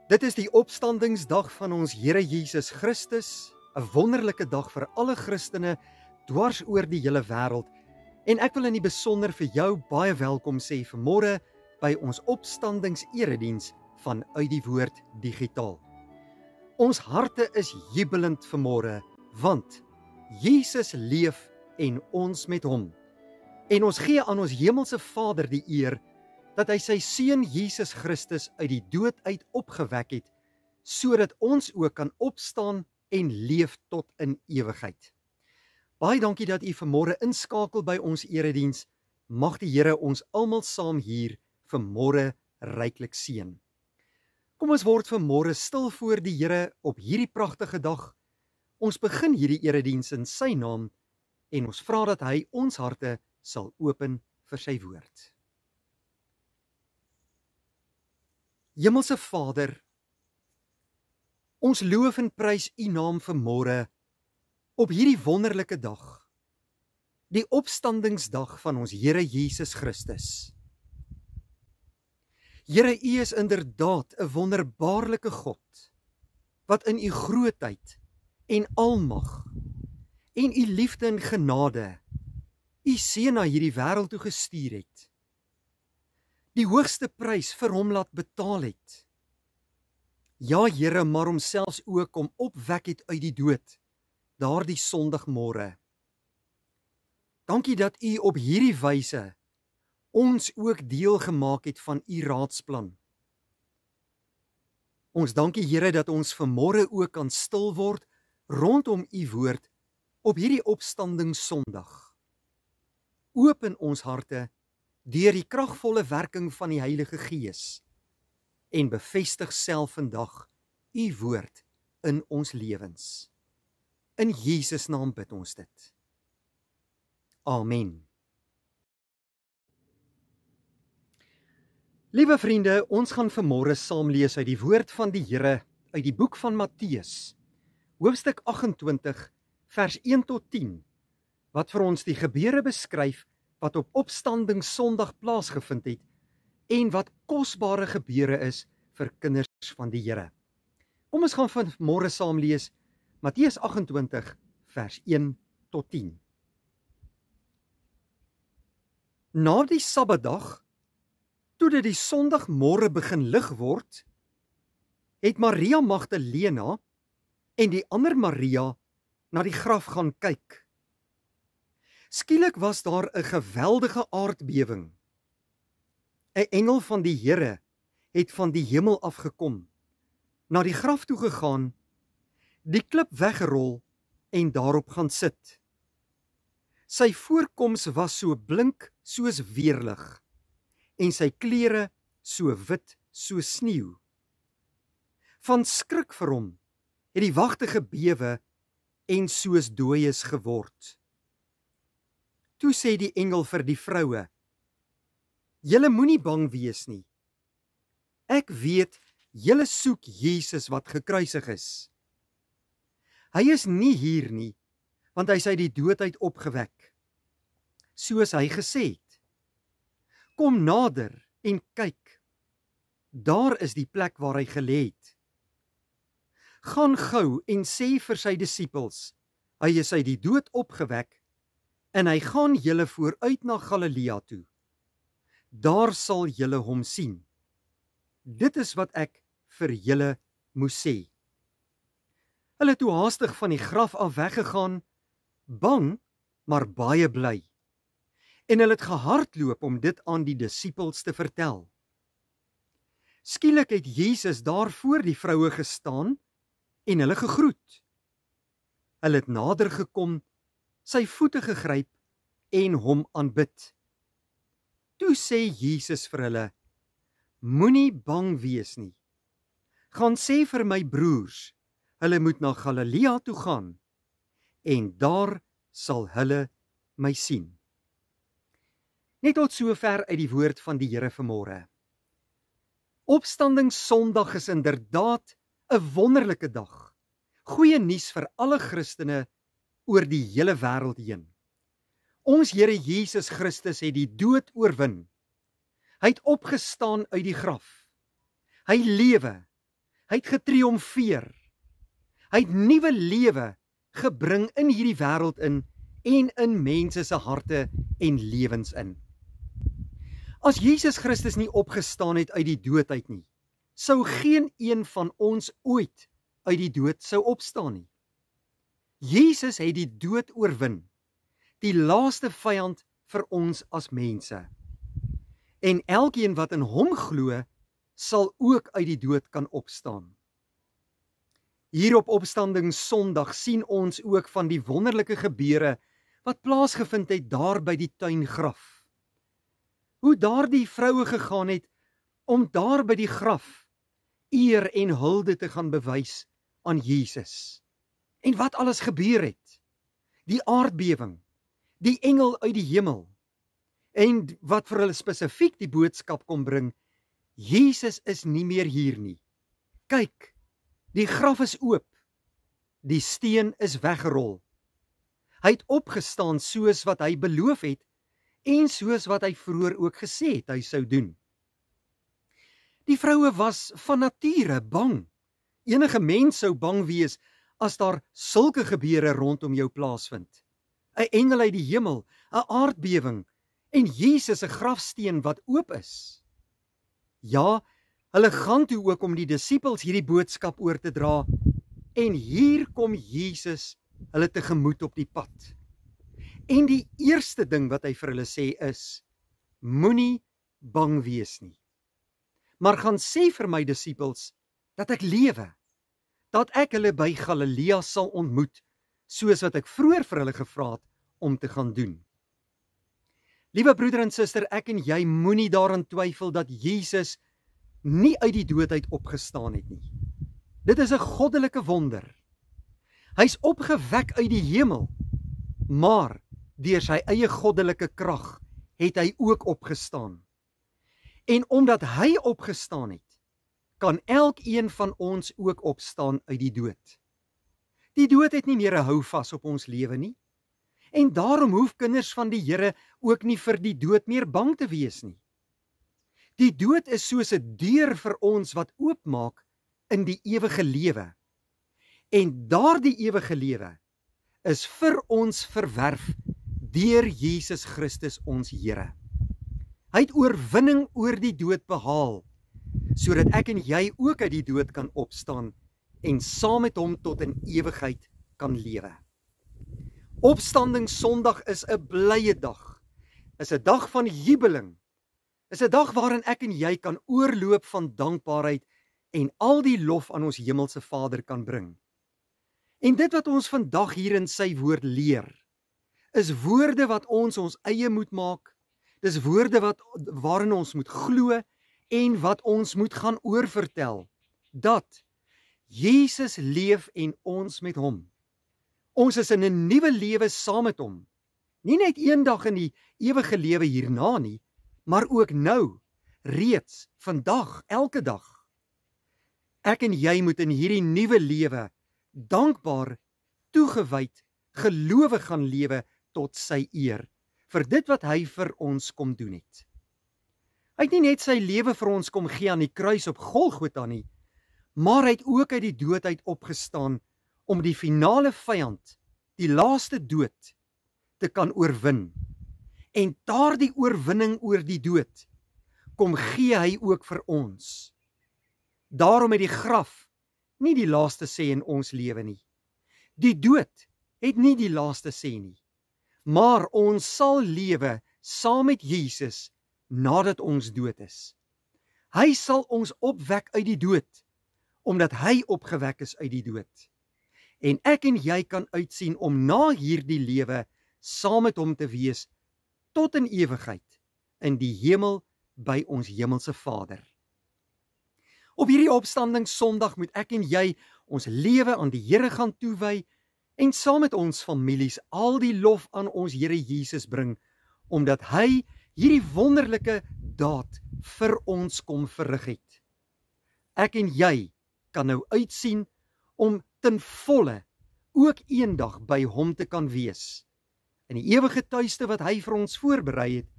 Dit is die opstandingsdag van ons Here Jesus Christus, 'n wonderlike dag vir alle Christene dwars oor die hele wêreld. En ek wil in die besonder vir jou baie welkom sê vanmôre by ons opstandingserediens van Uit die Woord Digitaal. Ons harte is jubelend vanmôre, want Jesus leef en ons met hom. En ons gee aan ons hemelse Vader die eer dat hy sy seun Jesus Christus uit die dood uit opgewek het, sodat ons ook kan opstaan en leef tot in ewigheid. Baie dankie dat u vanmôre inskakel by ons erediens. Mag die Here ons almal saam hier vanmôre ryklik seën. Kom ons word vanmôre stil voor die Here op hierdie pragtige dag. Ons begin hierdie erediens in sy naam en ons vra dat hy ons harte sal open vir sy woord. Hemelse Vader, ons loof en prys u naam vanmôre op hierdie wonderlike dag, die opstandingsdag van ons Here Jesus Christus. Here, u is inderdaad 'n wonderbaarlike God, wat in u grootheid en almag en u liefde en genade u seun na hierdie wêreld toe gestuur het. Die hoogste prys vir hom laat betaal het. Ja, Here, maar homselfs ook kom opwek het uit die dood, daardie Sondagmôre. Dankie dat u op hierdie wyse ons ook deel gemaak het van u raadsplan. Ons dankie, Here, dat ons vanmôre ook kan stil word rondom u woord op hierdie opstandingssondag. Open ons harte deur die kragvolle werking van die Heilige Gees en bevestig self vandag u woord in ons lewens. In Jesus naam bid ons dit. Amen. Liewe vriende, ons gaan vanmôre saam lees uit die woord van die Here uit die boek van Matteus, hoofstuk 28, vers 1 tot 10, wat vir ons die gebeure beskryf wat op opstandingssondag plaasgevind het en wat kosbare gebeure is vir kinders van die Here. Kom ons gaan vanmôre saam lees Matteus 28 vers 1 tot 10. Na die Sabbatdag, toe dit die Sondagmôre begin lig word, het Maria Magdalena en die ander Maria na die graf gaan kyk. Skielik was daar 'n geweldige aardbewing. 'n Engel van die Here het van die hemel afgekom, na die graf toe gegaan, die klip weggerol en daarop gaan sit. Sy voorkoms was so blink soos weerlig en sy klere so wit soos sneeu. Van skrik vir hom het die wagte gebewe en soos dooies geword. Toe sê die engel vir die vroue: "Julle moenie bang wees nie. Ek weet, julle soek Jesus wat gekruisig is. Hy is nie hier nie, want hy is uit die dood uit opgewek, soos hy gesê het. Kom nader en kyk. Daar is die plek waar hy gelê het. Gaan gou en sê vir sy disippels, hy is uit die dood opgewek, en hy gaan julle vooruit na Galilea toe. Daar sal julle hom sien. Dit is wat ek vir julle moes sê." Hulle het toe haastig van die graf af weggegaan, bang, maar baie bly. En hulle het gehardloop om dit aan die disippels te vertel. Skielik het Jesus daar voor die vroue gestaan en hulle gegroet. Hulle het nader gekom, sy voete gegryp en hom aanbid. Toe sê Jesus vir hulle: "Moenie bang wees nie. Gaan sê vir my broers, hulle moet na Galilea toe gaan, en daar sal hulle my sien." Net tot sover uit die woord van die Here vanmôre. Opstandingssondag is inderdaad 'n wonderlike dag. Goeie nuus vir alle Christene oor die hele wêreld heen. Ons Here Jesus Christus het die dood oorwin. Hy het opgestaan uit die graf. Hy lewe Hy het getriomfeer. Hy het nuwe lewe gebring in hierdie wêreld in en in mense se harte en lewens in. As Jesus Christus nie opgestaan het uit die dood uit nie, sou geen een van ons ooit uit die dood sou opstaan nie. Jesus het die dood oorwin, die laaste vyand vir ons as mense. En elkeen wat in hom glo, sal ook uit die dood kan opstaan. Hier op Opstandingssondag sien ons ook van die wonderlike gebeure wat plaasgevind het daar by die tuingraf. Hoe daar die vroue gegaan het om daar by die graf eer en hulde te gaan bewys aan Jesus. En wat alles gebeur het. Die aardbewing, die engel uit die hemel, en wat vir hulle spesifiek die boodskap kom bring, Jesus is nie meer hier nie. Kyk, die graf is oop, die steen is weggerol. Hy het opgestaan soos wat hy beloof het, en soos wat hy vroeër ook gesê het hy sou doen. Die vroue was van nature bang. Enige mens sou bang wees as daar sulke gebeure rondom jou plaasvind. 'n Engel uit die hemel, 'n aardbewing en Jesus se grafsteen wat oop is. Ja, hulle gaan toe ook om die disippels hierdie boodskap oor te dra en hier kom Jesus hulle tegemoet op die pad. En die eerste ding wat hy vir hulle sê is, moenie bang wees nie. Maar gaan sê vir my disippels, dat ek lewe, dat ek hulle by Galilea sal ontmoet, soos wat ek vroeër vir hulle gevra het om te gaan doen. Liewe broeder en suster, ek en jy moenie daaraan twyfel dat Jesus nie uit die dood uit opgestaan het nie. Dit is 'n goddelike wonder. Hy's opgewek uit die hemel, maar deur sy eie goddelike krag het hy ook opgestaan. En omdat hy opgestaan het, kan elkeen van ons ook opstaan uit die dood. Die dood het nie meer 'n houvas op ons lewe nie. En daarom hoef kinders van die Here ook nie vir die dood meer bang te wees nie. Die dood is soos 'n deur vir ons wat oopmaak in die ewige lewe. En daardie ewige lewe is vir ons verwerf deur Jesus Christus ons Here. Hy het oorwinning oor die dood behaal, sodat ek en jy ook uit die dood kan opstaan en saam met hom tot in ewigheid kan lewe. Opstandingssondag is 'n blye dag, is 'n dag van jubeling, is 'n dag waarin ek en jy kan oorloop van dankbaarheid en al die lof aan ons hemelse Vader kan bring. En dit wat ons vandag hier in sy woord leer, is woorde wat ons eie moet maak, dis woorde waarin ons moet glo en wat ons moet gaan oorvertel, dat Jesus leef en ons met hom. Ons is in 'n nuwe lewe saam met hom. Nie net eendag in die ewige lewe hierna nie, maar ook nou, reeds, vandag, elke dag. Ek en jy moet in hierdie nuwe lewe dankbaar, toegewyd, gelowig gaan lewe tot sy eer, vir dit wat hy vir ons kom doen het. Hy het nie net sy lewe vir ons kom gee aan die kruis op Golgotha nie, maar hy het ook uit die dood uit opgestaan om die finale vyand, die laaste dood, te kan oorwin. En daardie oorwinning oor die dood, kom gee hy ook vir ons. Daarom het die graf nie die laaste sê in ons lewe nie. Die dood het nie die laaste sê nie. Maar ons sal lewe saam met Jesus nadat ons dood is. Hy sal ons opwek uit die dood, omdat hy opgewek is uit die dood. En ek en jy kan uitsien om na hierdie lewe saam met hom te wees tot in ewigheid in die hemel by ons hemelse Vader. Op hierdie opstandingssondag moet ek en jy ons lewe aan die Here gaan toewy en saam met ons families al die lof aan ons Here Jesus bring, omdat hy hierdie wonderlike daad vir ons kom verrig het. Ek en jy kan nou uitsien om ten volle ook eendag by hom te kan wees, in die ewige tuiste wat hy vir ons voorberei het,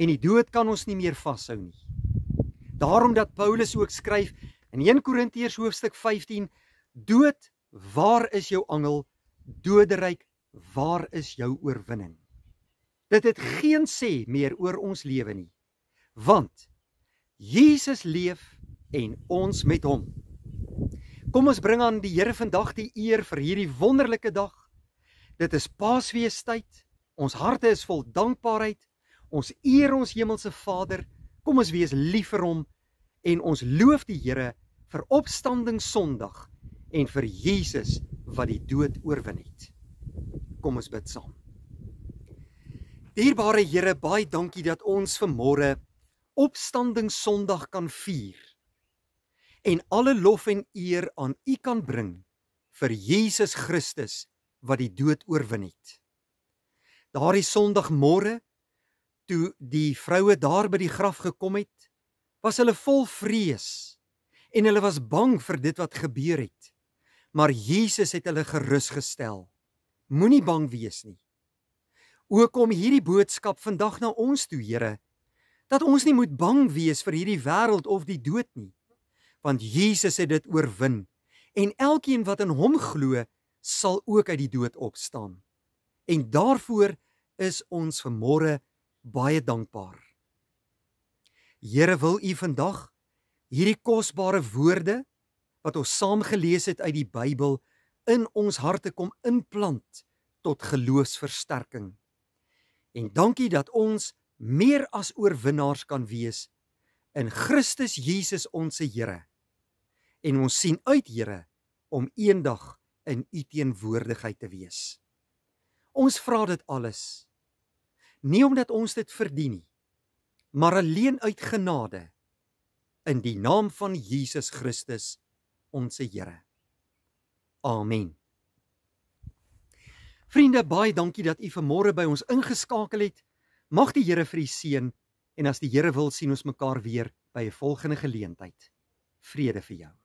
en die dood kan ons nie meer vashou nie. Daarom dat Paulus ook skryf, In 1 Korintiërs hoofstuk 15, dood, waar is jou angel? Doderyk, waar is jou oorwinning? Dit het geen sê meer oor ons lewe nie, want Jesus leef en ons met hom. Kom ons bring aan die Here vandag die eer vir hierdie wonderlike dag. Dit is Paasfeestyd, ons harte is vol dankbaarheid, ons eer ons hemelse Vader, kom ons wees lief vir hom en ons loof die Here vir opstanding Sondag en vir Jesus wat die dood oorwin het. Kom ons bid saam. Dierbare Here, baie dankie dat ons vanmôre opstanding Sondag kan vier en alle lof en eer aan U kan bring vir Jesus Christus wat die dood oorwin het. Daardie Sondagmôre, toe die vroue daar by die graf gekom het, was hulle vol vrees en hulle was bang vir dit wat gebeur het. Maar Jesus het hulle gerusgestel. Moenie bang wees nie. Ook kom hierdie boodskap vandag na ons toe, Here, dat ons nie moet bang wees vir hierdie wêreld of die dood nie, want Jesus het dit oorwin en elkeen wat in hom glo, sal ook uit die dood opstaan. En daarvoor is ons vanmôre baie dankbaar. Here, wil U vandag hierdie kosbare woorde wat ons saam gelees het uit die Bybel in ons harte kom inplant tot geloofsversterking. En dankie dat ons meer as oorwinnaars kan wees in Christus Jesus ons Here. En ons sien uit, Here, om eendag in U teenwoordigheid te wees. Ons vra dit alles, nie omdat ons dit verdien nie, maar alleen uit genade, in die naam van Jesus Christus, ons Here. Amen. Vriende, baie dankie dat U vanmôre by ons ingeskakel het. Mag die Here vir U seën en as die Here wil sien ons mekaar weer by 'n volgende geleentheid. Vrede vir jou.